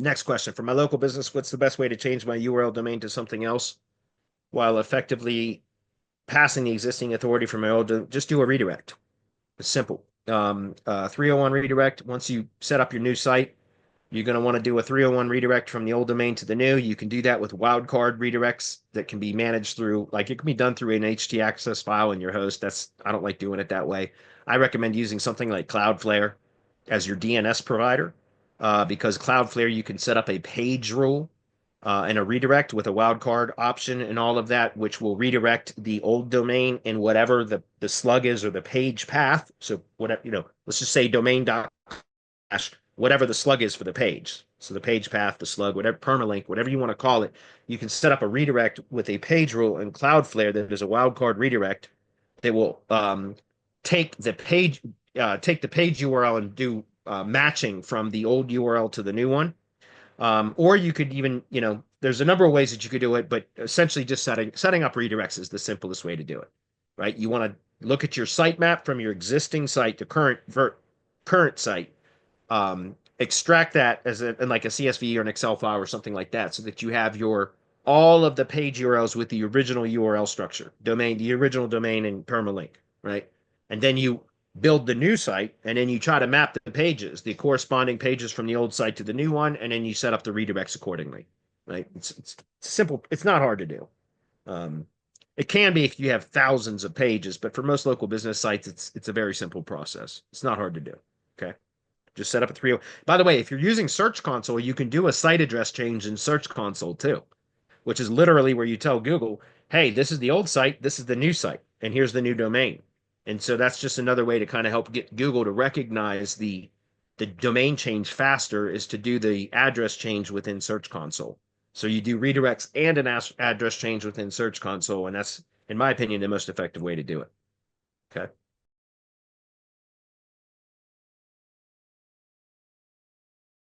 Next question. For my local business, what's the best way to change my URL domain to something else while effectively passing the existing authority from my old? Just do a redirect. It's simple. 301 redirect. Once you set up your new site, you're going to want to do a 301 redirect from the old domain to the new. You can do that with wildcard redirects that can be managed through, like it can be done through an htaccess file in your host. I don't like doing it that way. I recommend using something like Cloudflare as your DNS provider, because Cloudflare, you can set up a page rule and a redirect with a wildcard option and all of that, which will redirect the old domain in whatever the slug is or the page path. So whatever, let's just say domain dot whatever the slug is for the page. So the page path, the slug, whatever, permalink, whatever you want to call it, you can set up a redirect with a page rule in Cloudflare that is a wildcard redirect that will take the page URL and do matching from the old URL to the new one. Or you could even, there's a number of ways that you could do it, but essentially just setting up redirects is the simplest way to do it, right? You want to look at your sitemap from your existing site to current site, extract that in like a CSV or an Excel file or something like that, so that you have all of the page URLs with the original URL structure, the original domain and permalink, right? And then you build the new site, and then you try to map the pages, the corresponding pages from the old site to the new one, and then you set up the redirects accordingly, right? It's simple. It's not hard to do. It can be if you have thousands of pages, but for most local business sites, it's a very simple process. It's not hard to do. Okay. Just set up a 3.0. By the way, if you're using Search Console, you can do a site address change in Search Console too, which is literally where you tell Google, hey, this is the old site, this is the new site, and here's the new domain. And so that's just another way to kind of help get Google to recognize the domain change faster, is to do the address change within Search Console. So you do redirects and an address change within Search Console, and that's, in my opinion, the most effective way to do it. Okay.